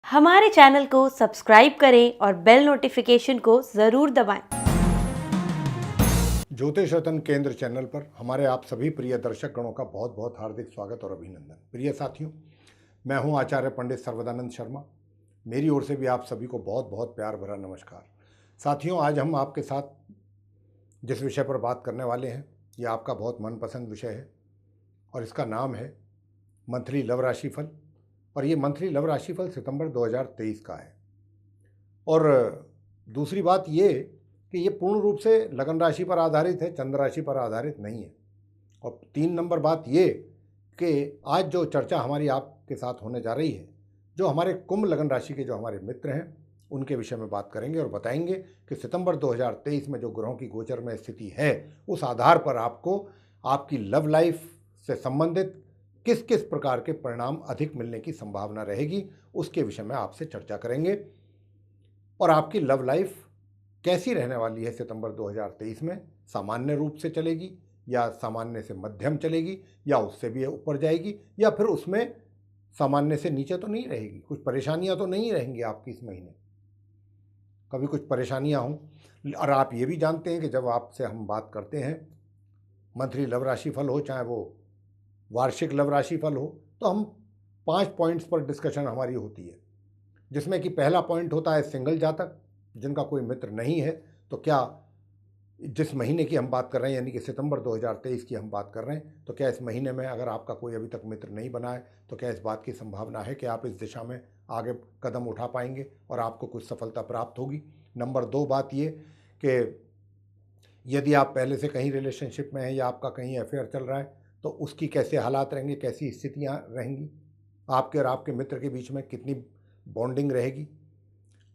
हमारे चैनल को सब्सक्राइब करें और बेल नोटिफिकेशन को ज़रूर दबाएं। ज्योतिष रत्न केंद्र चैनल पर हमारे आप सभी प्रिय दर्शक गणों का बहुत बहुत हार्दिक स्वागत और अभिनंदन। प्रिय साथियों, मैं हूं आचार्य पंडित सर्वदानंद शर्मा। मेरी ओर से भी आप सभी को बहुत बहुत प्यार भरा नमस्कार। साथियों, आज हम आपके साथ जिस विषय पर बात करने वाले हैं, ये आपका बहुत मनपसंद विषय है और इसका नाम है मंथली लव राशिफल। और ये मंथली लव राशिफल सितंबर 2023 का है। और दूसरी बात ये कि ये पूर्ण रूप से लगन राशि पर आधारित है, चंद्र राशि पर आधारित नहीं है। और 3 नंबर बात ये कि आज जो चर्चा हमारी आपके साथ होने जा रही है, जो हमारे कुंभ लगन राशि के जो हमारे मित्र हैं उनके विषय में बात करेंगे और बताएंगे कि सितंबर 2023 में जो ग्रहों की गोचर में स्थिति है, उस आधार पर आपको आपकी लव लाइफ से संबंधित किस किस प्रकार के परिणाम अधिक मिलने की संभावना रहेगी, उसके विषय में आपसे चर्चा करेंगे। और आपकी लव लाइफ कैसी रहने वाली है सितंबर 2023 में, सामान्य रूप से चलेगी या सामान्य से मध्यम चलेगी या उससे भी ऊपर जाएगी या फिर उसमें सामान्य से नीचे तो नहीं रहेगी, कुछ परेशानियां तो नहीं रहेंगी आपकी इस महीने, कभी कुछ परेशानियां हों। और आप ये भी जानते हैं कि जब आपसे हम बात करते हैं मंथली लव राशि फल हो चाहे वो वार्षिक लव राशि फल हो, तो हम 5 पॉइंट्स पर डिस्कशन हमारी होती है, जिसमें कि पहला पॉइंट होता है सिंगल जातक जिनका कोई मित्र नहीं है। तो क्या जिस महीने की हम बात कर रहे हैं, यानी कि सितंबर 2023 की हम बात कर रहे हैं, तो क्या इस महीने में अगर आपका कोई अभी तक मित्र नहीं बना है तो क्या इस बात की संभावना है कि आप इस दिशा में आगे कदम उठा पाएंगे और आपको कुछ सफलता प्राप्त होगी। नंबर 2 बात ये कि यदि आप पहले से कहीं रिलेशनशिप में हैं या आपका कहीं अफेयर चल रहा है तो उसकी कैसे हालात रहेंगे, कैसी स्थितियाँ रहेंगी, आपके और आपके मित्र के बीच में कितनी बॉन्डिंग रहेगी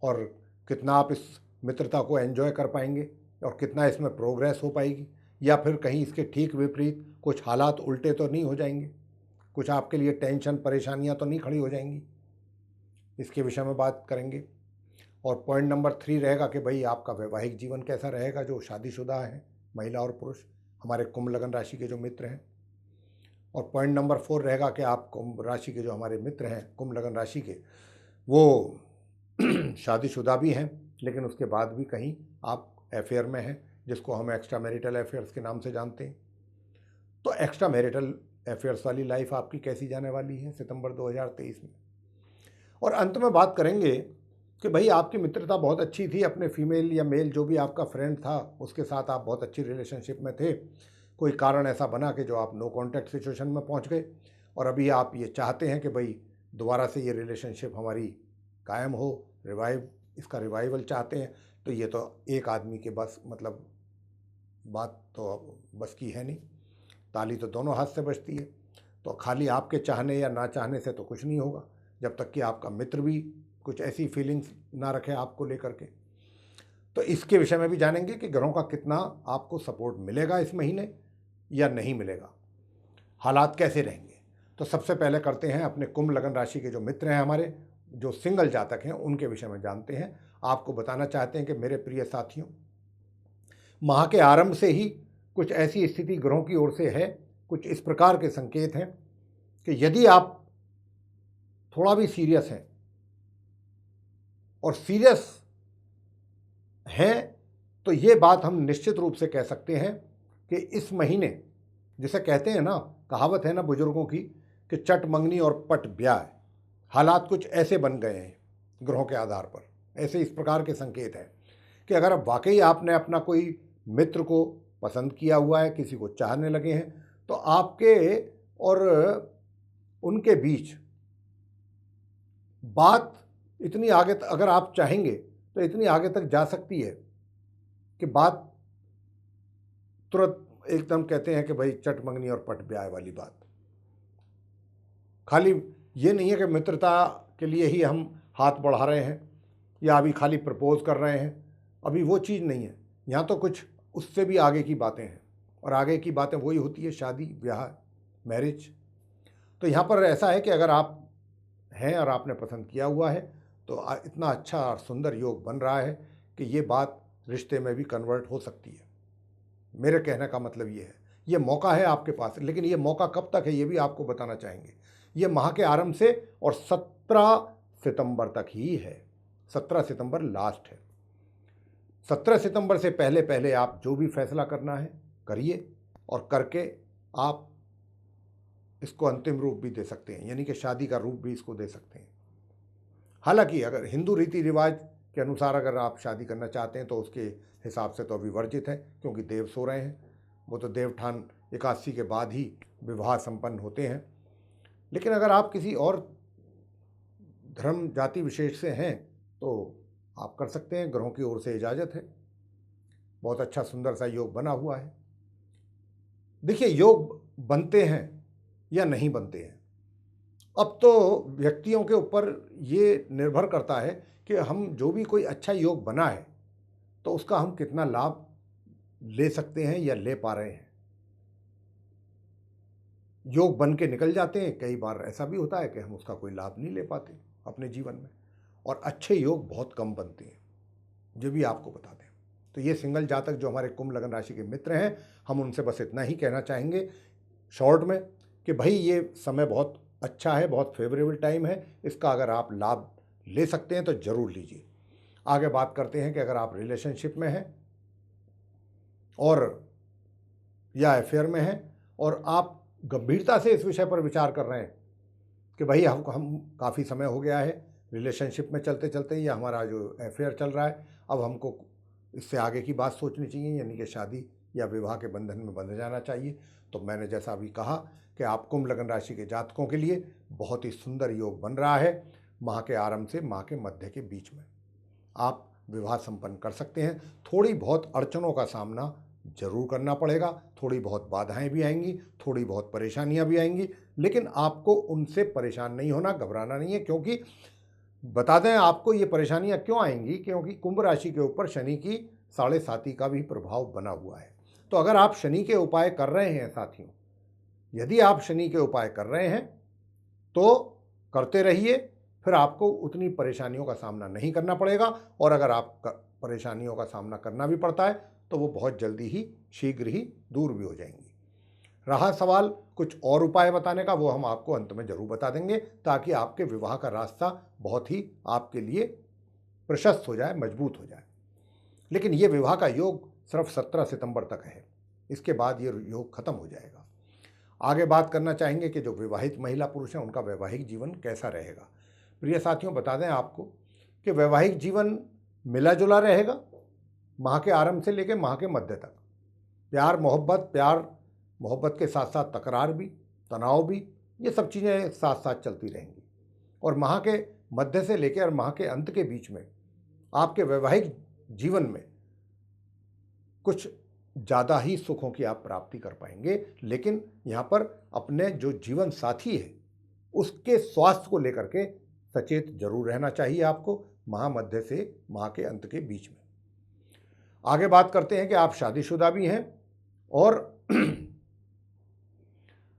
और कितना आप इस मित्रता को एंजॉय कर पाएंगे और कितना इसमें प्रोग्रेस हो पाएगी, या फिर कहीं इसके ठीक विपरीत कुछ हालात उल्टे तो नहीं हो जाएंगे, कुछ आपके लिए टेंशन परेशानियां तो नहीं खड़ी हो जाएंगी, इसके विषय में बात करेंगे। और पॉइंट नंबर 3 रहेगा कि भाई आपका वैवाहिक जीवन कैसा रहेगा, जो शादीशुदा हैं महिला और पुरुष, हमारे कुंभ लगन राशि के जो मित्र हैं। और पॉइंट नंबर 4 रहेगा कि आप कुंभ राशि के जो हमारे मित्र हैं कुंभ लगन राशि के, वो शादीशुदा भी हैं लेकिन उसके बाद भी कहीं आप अफेयर में हैं, जिसको हम एक्स्ट्रा मैरिटल अफेयर्स के नाम से जानते हैं। तो एक्स्ट्रा मैरिटल अफेयर्स वाली लाइफ आपकी कैसी जाने वाली है सितंबर 2023 में। और अंत में बात करेंगे कि भाई आपकी मित्रता बहुत अच्छी थी, अपने फीमेल या मेल जो भी आपका फ्रेंड था उसके साथ आप बहुत अच्छी रिलेशनशिप में थे, कोई कारण ऐसा बना कि जो आप नो कॉन्टैक्ट सिचुएशन में पहुंच गए और अभी आप ये चाहते हैं कि भाई दोबारा से ये रिलेशनशिप हमारी कायम हो, इसका रिवाइवल चाहते हैं। तो ये तो एक आदमी के बस मतलब बात तो बस की है नहीं, ताली तो दोनों हाथ से बजती है। तो खाली आपके चाहने या ना चाहने से तो कुछ नहीं होगा, जब तक कि आपका मित्र भी कुछ ऐसी फीलिंग्स ना रखे आपको लेकर के। तो इसके विषय में भी जानेंगे कि ग्रहों का कितना आपको सपोर्ट मिलेगा इस महीने या नहीं मिलेगा, हालात कैसे रहेंगे। तो सबसे पहले करते हैं अपने कुंभ लगन राशि के जो मित्र हैं हमारे, जो सिंगल जातक हैं, उनके विषय में जानते हैं। आपको बताना चाहते हैं कि मेरे प्रिय साथियों, माह के आरंभ से ही कुछ ऐसी स्थिति ग्रहों की ओर से है, कुछ इस प्रकार के संकेत हैं कि यदि आप थोड़ा भी सीरियस हैं और सीरियस हैं तो ये बात हम निश्चित रूप से कह सकते हैं कि इस महीने, जिसे कहते हैं ना, कहावत है ना बुजुर्गों की कि चट मंगनी और पट ब्याह, हालात कुछ ऐसे बन गए हैं ग्रहों के आधार पर। ऐसे इस प्रकार के संकेत हैं कि अगर अब वाकई आपने अपना कोई मित्र को पसंद किया हुआ है, किसी को चाहने लगे हैं, तो आपके और उनके बीच बात इतनी आगे अगर आप चाहेंगे तो इतनी आगे तक जा सकती है कि बात तुरंत एकदम कहते हैं कि भाई चट मंगनी और पट ब्याह वाली बात। खाली ये नहीं है कि मित्रता के लिए ही हम हाथ बढ़ा रहे हैं या अभी खाली प्रपोज कर रहे हैं, अभी वो चीज़ नहीं है। यहाँ तो कुछ उससे भी आगे की बातें हैं और आगे की बातें वही होती है शादी ब्याह, मैरिज। तो यहाँ पर ऐसा है कि अगर आप हैं और आपने पसंद किया हुआ है तो इतना अच्छा और सुंदर योग बन रहा है कि ये बात रिश्ते में भी कन्वर्ट हो सकती है। मेरे कहने का मतलब ये है, ये मौका है आपके पास, लेकिन ये मौका कब तक है ये भी आपको बताना चाहेंगे। ये माह के आरंभ से और 17 सितंबर तक ही है। 17 सितंबर लास्ट है। 17 सितंबर से पहले पहले आप जो भी फैसला करना है करिए, और करके आप इसको अंतिम रूप भी दे सकते हैं, यानी कि शादी का रूप भी इसको दे सकते हैं। हालांकि अगर हिंदू रीति रिवाज के अनुसार अगर आप शादी करना चाहते हैं तो उसके हिसाब से तो अभी वर्जित है, क्योंकि देव सो रहे हैं। वो तो देवठान एकादशी के बाद ही विवाह संपन्न होते हैं। लेकिन अगर आप किसी और धर्म जाति विशेष से हैं तो आप कर सकते हैं, ग्रहों की ओर से इजाज़त है। बहुत अच्छा सुंदर सा योग बना हुआ है। देखिए, योग बनते हैं या नहीं बनते हैं, अब तो व्यक्तियों के ऊपर ये निर्भर करता है कि हम जो भी कोई अच्छा योग बना है तो उसका हम कितना लाभ ले सकते हैं या ले पा रहे हैं। योग बन के निकल जाते हैं, कई बार ऐसा भी होता है कि हम उसका कोई लाभ नहीं ले पाते अपने जीवन में, और अच्छे योग बहुत कम बनते हैं, जो भी आपको बता दें। तो ये सिंगल जातक जो हमारे कुंभ लगन राशि के मित्र हैं, हम उनसे बस इतना ही कहना चाहेंगे शॉर्ट में कि भाई ये समय बहुत अच्छा है, बहुत फेवरेबल टाइम है, इसका अगर आप लाभ ले सकते हैं तो ज़रूर लीजिए। आगे बात करते हैं कि अगर आप रिलेशनशिप में हैं और या अफेयर में हैं और आप गंभीरता से इस विषय पर विचार कर रहे हैं कि भाई हम काफ़ी समय हो गया है रिलेशनशिप में चलते चलते, या हमारा जो अफेयर चल रहा है, अब हमको इससे आगे की बात सोचनी चाहिए, यानी कि शादी या विवाह के बंधन में बंध जाना चाहिए, तो मैंने जैसा अभी कहा कि आप कुंभ लगन राशि के जातकों के लिए बहुत ही सुंदर योग बन रहा है। माह के आरंभ से माह के मध्य के बीच में आप विवाह संपन्न कर सकते हैं। थोड़ी बहुत अड़चनों का सामना जरूर करना पड़ेगा, थोड़ी बहुत बाधाएं भी आएंगी, थोड़ी बहुत परेशानियां भी आएंगी, लेकिन आपको उनसे परेशान नहीं होना, घबराना नहीं है। क्योंकि बता दें आपको ये परेशानियां क्यों आएंगी, क्योंकि कुंभ राशि के ऊपर शनि की 7.5 का भी प्रभाव बना हुआ है। तो अगर आप शनि के उपाय कर रहे हैं साथियों, यदि आप शनि के उपाय कर रहे हैं तो करते रहिए, फिर आपको उतनी परेशानियों का सामना नहीं करना पड़ेगा, और अगर आप परेशानियों का सामना करना भी पड़ता है तो वो बहुत जल्दी ही शीघ्र ही दूर भी हो जाएंगी। रहा सवाल कुछ और उपाय बताने का, वो हम आपको अंत में जरूर बता देंगे, ताकि आपके विवाह का रास्ता बहुत ही आपके लिए प्रशस्त हो जाए, मजबूत हो जाए। लेकिन ये विवाह का योग सिर्फ 17 सितंबर तक है, इसके बाद ये योग खत्म हो जाएगा। आगे बात करना चाहेंगे कि जो विवाहित महिला पुरुष हैं उनका वैवाहिक जीवन कैसा रहेगा। प्रिय साथियों, बता दें आपको कि वैवाहिक जीवन मिला जुला रहेगा माह के आरंभ से लेकर माह के मध्य तक। प्यार मोहब्बत के साथ साथ तकरार भी, तनाव भी, ये सब चीज़ें साथ साथ चलती रहेंगी। और माह के मध्य से लेकर और माह के अंत के बीच में आपके वैवाहिक जीवन में कुछ ज़्यादा ही सुखों की आप प्राप्ति कर पाएंगे। लेकिन यहाँ पर अपने जो जीवन साथी है उसके स्वास्थ्य को लेकर के सचेत जरूर रहना चाहिए आपको, माह मध्य से माह के अंत के बीच में। आगे बात करते हैं कि आप शादीशुदा भी हैं और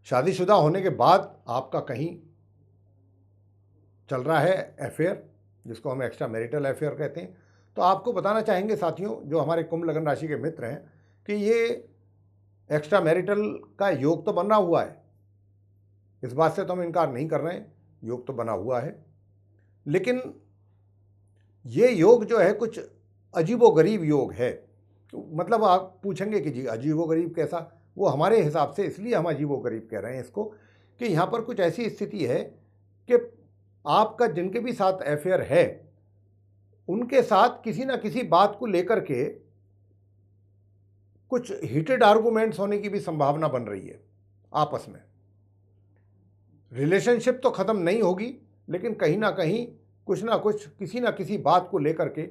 शादीशुदा होने के बाद आपका कहीं चल रहा है अफेयर, जिसको हम एक्स्ट्रा मैरिटल अफेयर कहते हैं, तो आपको बताना चाहेंगे साथियों जो हमारे कुंभ लगन राशि के मित्र हैं कि ये एक्स्ट्रा मैरिटल का योग तो बना हुआ है, इस बात से तो हम इनकार नहीं कर रहे हैं, योग तो बना हुआ है। लेकिन ये योग जो है कुछ अजीबोगरीब योग है। मतलब आप पूछेंगे कि जी अजीबोगरीब कैसा, वो हमारे हिसाब से इसलिए हम अजीबोगरीब कह रहे हैं इसको कि यहाँ पर कुछ ऐसी स्थिति है कि आपका जिनके भी साथ अफेयर है उनके साथ किसी ना किसी बात को लेकर के कुछ हीटेड आर्गुमेंट्स होने की भी संभावना बन रही है आपस में। रिलेशनशिप तो खत्म नहीं होगी, लेकिन कहीं ना कहीं कुछ ना कुछ किसी ना किसी बात को लेकर के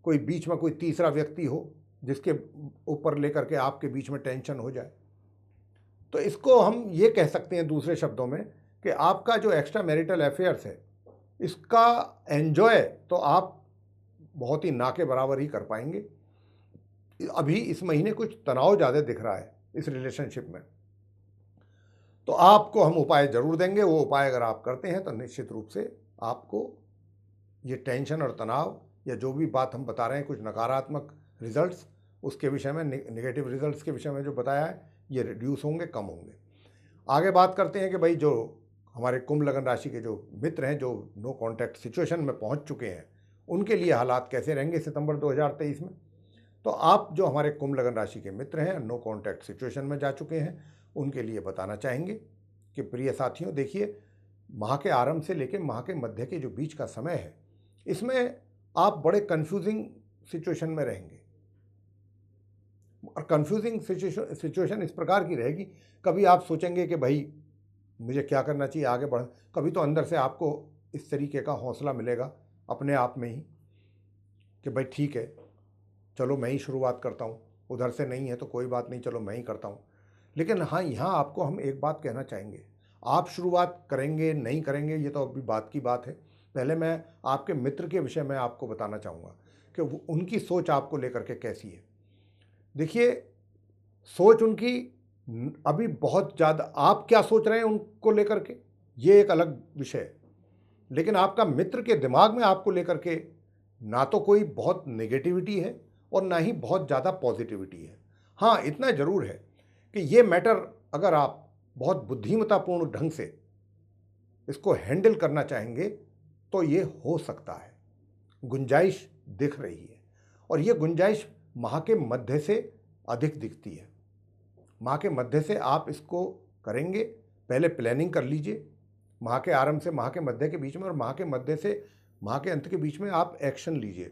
कोई बीच में कोई तीसरा व्यक्ति हो जिसके ऊपर लेकर के आपके बीच में टेंशन हो जाए। तो इसको हम ये कह सकते हैं दूसरे शब्दों में कि आपका जो एक्स्ट्रा मैरिटल अफेयर्स है इसका एंजॉय तो आप बहुत ही ना के बराबर ही कर पाएंगे। अभी इस महीने कुछ तनाव ज़्यादा दिख रहा है इस रिलेशनशिप में, तो आपको हम उपाय जरूर देंगे। वो उपाय अगर आप करते हैं तो निश्चित रूप से आपको ये टेंशन और तनाव या जो भी बात हम बता रहे हैं कुछ नकारात्मक रिजल्ट्स उसके विषय में, नेगेटिव रिजल्ट्स के विषय में जो बताया है, ये रिड्यूस होंगे, कम होंगे। आगे बात करते हैं कि भाई जो हमारे कुंभ लगन राशि के जो मित्र हैं, जो नो कॉन्टैक्ट सिचुएशन में पहुंच चुके हैं, उनके लिए हालात कैसे रहेंगे सितंबर 2023 में। तो आप जो हमारे कुंभ लगन राशि के मित्र हैं, नो कॉन्टैक्ट सिचुएशन में जा चुके हैं, उनके लिए बताना चाहेंगे कि प्रिय साथियों, देखिए, माह के आरंभ से लेकर माह के मध्य के जो बीच का समय है, इसमें आप बड़े कंफ्यूजिंग सिचुएशन में रहेंगे। और कंफ्यूजिंग सिचुएशन इस प्रकार की रहेगी, कभी आप सोचेंगे कि भाई मुझे क्या करना चाहिए, आगे बढ़, कभी तो अंदर से आपको इस तरीके का हौसला मिलेगा अपने आप में ही कि भाई ठीक है, चलो मैं ही शुरुआत करता हूँ, उधर से नहीं है तो कोई बात नहीं, चलो मैं ही करता हूँ। लेकिन हाँ, यहाँ आपको हम एक बात कहना चाहेंगे, आप शुरुआत करेंगे नहीं करेंगे ये तो अभी बात की बात है। पहले मैं आपके मित्र के विषय में आपको बताना चाहूँगा कि उनकी सोच आपको लेकर के कैसी है। देखिए, सोच उनकी अभी बहुत ज़्यादा, आप क्या सोच रहे हैं उनको लेकर के ये एक अलग विषय है, लेकिन आपका मित्र के दिमाग में आपको लेकर के ना तो कोई बहुत नेगेटिविटी है और ना ही बहुत ज़्यादा पॉजिटिविटी है। हाँ, इतना ज़रूर है कि ये मैटर अगर आप बहुत बुद्धिमत्तापूर्ण ढंग से इसको हैंडल करना चाहेंगे तो ये हो सकता है, गुंजाइश दिख रही है। और ये गुंजाइश माह के मध्य से अधिक दिखती है। माह के मध्य से आप इसको करेंगे, पहले प्लानिंग कर लीजिए माह के आरंभ से माह के मध्य के बीच में, और माह के मध्य से माह के अंत के बीच में आप एक्शन लीजिए।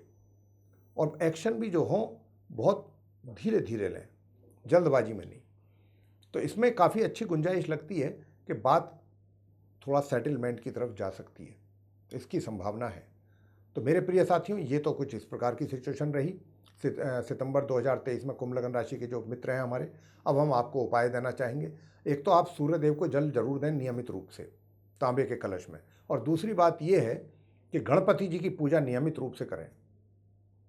और एक्शन भी जो हो बहुत धीरे धीरे लें, जल्दबाजी में नहीं। तो इसमें काफ़ी अच्छी गुंजाइश लगती है कि बात थोड़ा सेटलमेंट की तरफ जा सकती है, इसकी संभावना है। तो मेरे प्रिय साथियों, ये तो कुछ इस प्रकार की सिचुएशन रही सितंबर 2023 में कुंभ लगन राशि के जो मित्र हैं हमारे। अब हम आपको उपाय देना चाहेंगे। एक तो आप सूर्य देव को जल जरूर दें नियमित रूप से तांबे के कलश में, और दूसरी बात ये है कि गणपति जी की पूजा नियमित रूप से करें,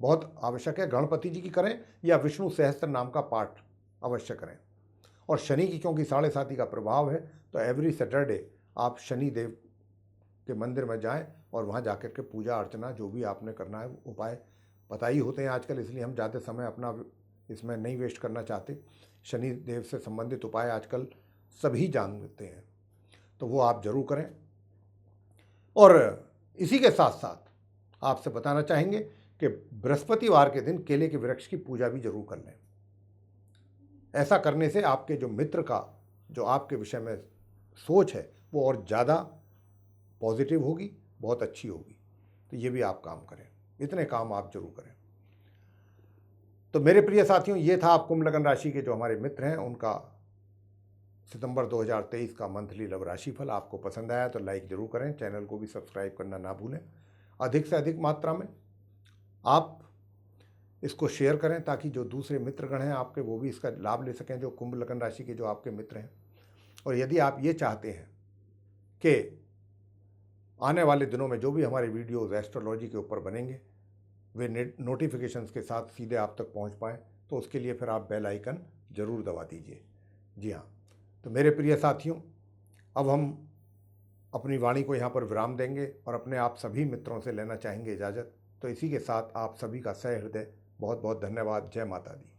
बहुत आवश्यक है। गणपति जी की करें या विष्णु सहस्त्र नाम का पाठ अवश्य करें। और शनि की क्योंकि 7.5 का प्रभाव है, तो एवरी सैटरडे आप शनि देव के मंदिर में जाएं और वहाँ जाकर के पूजा अर्चना जो भी आपने करना है, उपाय पता ही होते हैं आजकल, इसलिए हम ज़्यादा समय अपना इसमें नहीं वेस्ट करना चाहते। शनि देव से संबंधित उपाय आजकल सभी जानते हैं, तो वो आप जरूर करें। और इसी के साथ साथ आपसे बताना चाहेंगे कि बृहस्पतिवार के दिन केले के वृक्ष की पूजा भी जरूर कर लें। ऐसा करने से आपके जो मित्र का जो आपके विषय में सोच है वो और ज़्यादा पॉजिटिव होगी, बहुत अच्छी होगी। तो ये भी आप काम करें, इतने काम आप जरूर करें। तो मेरे प्रिय साथियों, ये था आप कुंभ लगन राशि के जो हमारे मित्र हैं उनका सितंबर 2023 का मंथली लव राशिफल। आपको पसंद आया तो लाइक जरूर करें, चैनल को भी सब्सक्राइब करना ना भूलें। अधिक से अधिक मात्रा में आप इसको शेयर करें ताकि जो दूसरे मित्रगण हैं आपके, वो भी इसका लाभ ले सकें, जो कुंभ लगन राशि के जो आपके मित्र हैं। और यदि आप ये चाहते हैं कि आने वाले दिनों में जो भी हमारे वीडियोज़ एस्ट्रोलॉजी के ऊपर बनेंगे वे नोटिफिकेशंस के साथ सीधे आप तक पहुंच पाएँ, तो उसके लिए फिर आप बेल आइकन ज़रूर दबा दीजिए। जी हाँ, तो मेरे प्रिय साथियों, अब हम अपनी वाणी को यहाँ पर विराम देंगे और अपने आप सभी मित्रों से लेना चाहेंगे इजाज़त। तो इसी के साथ आप सभी का सहृदय बहुत बहुत धन्यवाद। जय माता दी।